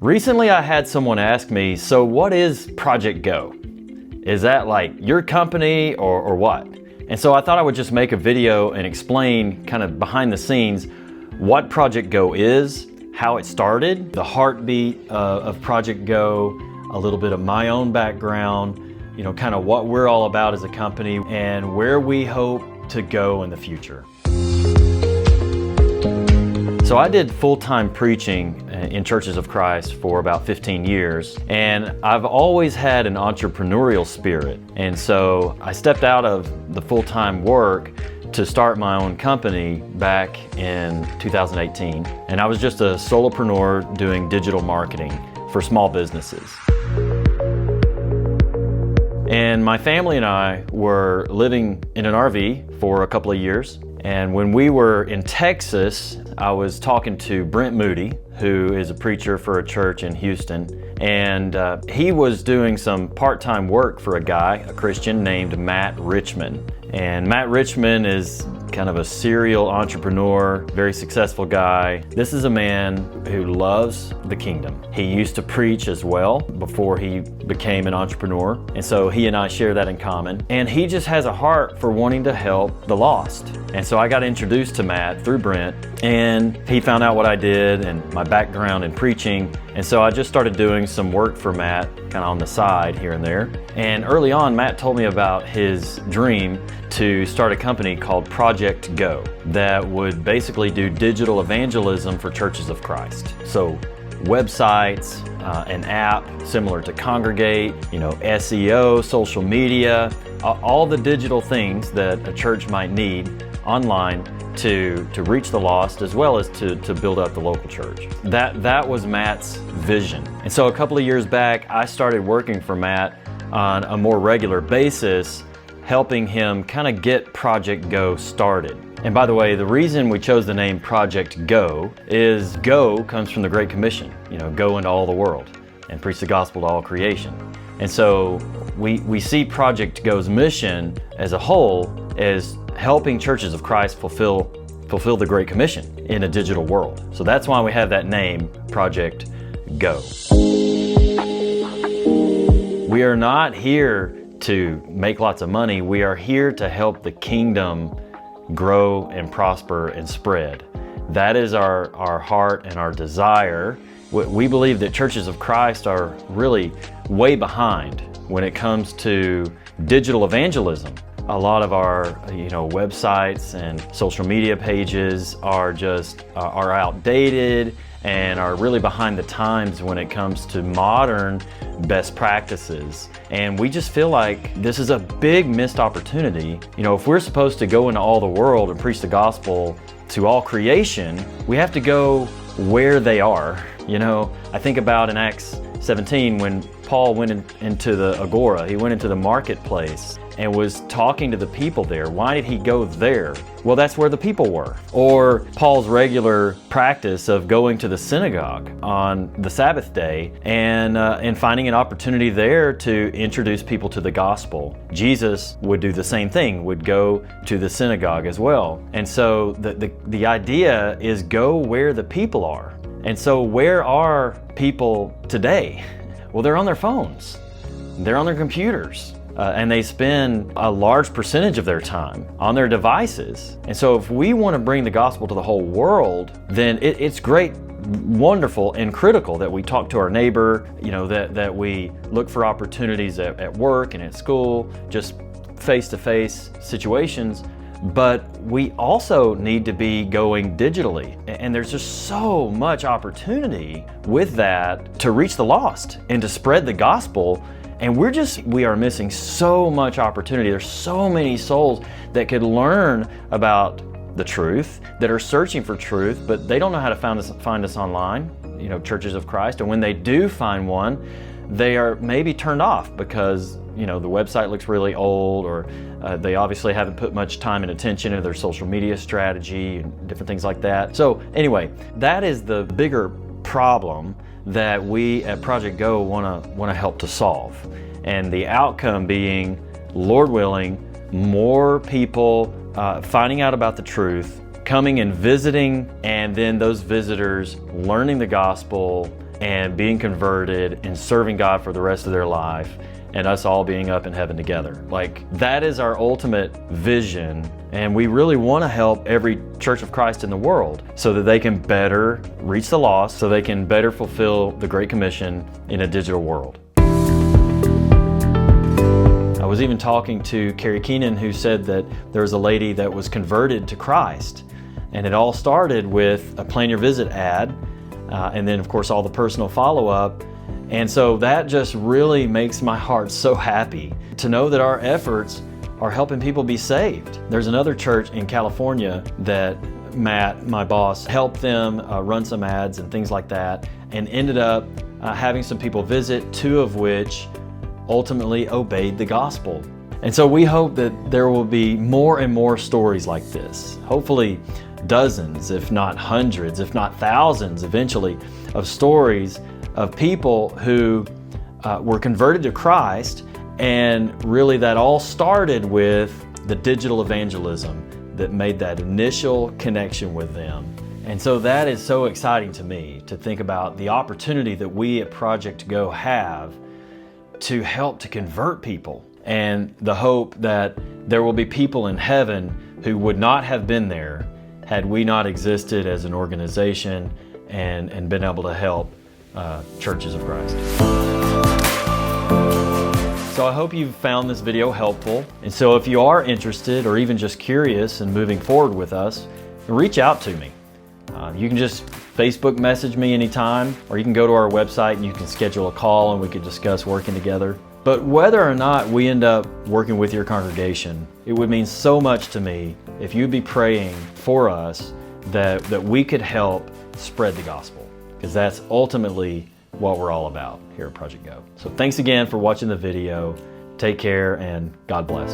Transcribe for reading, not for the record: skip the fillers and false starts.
Recently I had someone ask me, so what is Project Go? Is that like your company or what? And so I thought I would just make a video and explain kind of behind the scenes what Project Go is, how it started, the heartbeat of Project Go, a little bit of my own background, kind of what we're all about as a company and where we hope to go in the future. So I did full-time preaching in Churches of Christ for about 15 years, and I've always had an entrepreneurial spirit. And so I stepped out of the full-time work to start my own company back in 2018. And I was just a solopreneur doing digital marketing for small businesses. And my family and I were living in an RV for a couple of years. And when we were in Texas, I was talking to Brent Moody, who is a preacher for a church in Houston. And he was doing some part-time work for a Christian named Matt Richman. And Matt Richman is kind of a serial entrepreneur, very successful guy. This is a man who loves the kingdom. He used to preach as well before he became an entrepreneur. And so he and I share that in common. And he just has a heart for wanting to help the lost. And so I got introduced to Matt through Brent, and he found out what I did and my background in preaching. And so I just started doing some work for Matt kind of on the side here and there. And early on, Matt told me about his dream to start a company called Project Go that would basically do digital evangelism for Churches of Christ. So websites, an app similar to Congregate, SEO, social media, all the digital things that a church might need online to reach the lost, as well as to build up the local church. That was Matt's vision. And so a couple of years back, I started working for Matt on a more regular basis, helping him kind of get Project Go started. And by the way, the reason we chose the name Project Go is Go comes from the Great Commission, go into all the world and preach the gospel to all creation. And so we see Project Go's mission as a whole as helping Churches of Christ fulfill the Great Commission in a digital world. So that's why we have that name, Project Go. We are not here to make lots of money. We are here to help the kingdom grow and prosper and spread. That is our heart and our desire. We believe that Churches of Christ are really way behind when it comes to digital evangelism. A lot of our websites and social media pages are outdated and are really behind the times when it comes to modern best practices. And we just feel like this is a big missed opportunity. If we're supposed to go into all the world and preach the gospel to all creation, we have to go where they are. I think about in Acts 17 when Paul went into the agora, he went into the marketplace and was talking to the people there. Why did he go there? Well, that's where the people were. Or Paul's regular practice of going to the synagogue on the Sabbath day and finding an opportunity there to introduce people to the gospel. Jesus would do the same thing, would go to the synagogue as well. And so the idea is go where the people are. And so where are people today? Well, they're on their phones, they're on their computers, and they spend a large percentage of their time on their devices. And so if we want to bring the gospel to the whole world, then it's great, wonderful, and critical that we talk to our neighbor, that we look for opportunities at work and at school, just face-to-face situations. But we also need to be going digitally. And there's just so much opportunity with that to reach the lost and to spread the gospel. And we are missing so much opportunity. There's so many souls that could learn about the truth, that are searching for truth, but they don't know how to find us online, Churches of Christ. And when they do find one, they are maybe turned off because the website looks really old, or they obviously haven't put much time and attention into their social media strategy and different things like that. So anyway, that is the bigger problem that we at Project Go want to help to solve. And the outcome being, Lord willing, more people finding out about the truth, coming and visiting, and then those visitors learning the gospel and being converted and serving God for the rest of their life, and us all being up in heaven together. Like, that is our ultimate vision, and we really want to help every Church of Christ in the world so that they can better reach the lost, so they can better fulfill the Great Commission in a digital world. I was even talking to Carrie Keenan, who said that there was a lady that was converted to Christ, and it all started with a Plan Your Visit ad, and then of course all the personal follow-up. And so that just really makes my heart so happy to know that our efforts are helping people be saved. There's another church in California that Matt, my boss, helped them run some ads and things like that, and ended up having some people visit, 2 of which ultimately obeyed the gospel. And so we hope that there will be more and more stories like this. Hopefully dozens, if not hundreds, if not thousands eventually, of stories of people who were converted to Christ, and really that all started with the digital evangelism that made that initial connection with them. And so that is so exciting to me, to think about the opportunity that we at Project Go have to help to convert people, and the hope that there will be people in heaven who would not have been there had we not existed as an organization and been able to help churches of Christ. So I hope you've found this video helpful. And so if you are interested or even just curious and moving forward with us, reach out to me. You can just Facebook message me anytime, or you can go to our website and you can schedule a call and we could discuss working together. But whether or not we end up working with your congregation, it would mean so much to me if you'd be praying for us that we could help spread the gospel, because that's ultimately what we're all about here at Project Go. So thanks again for watching the video. Take care and God bless.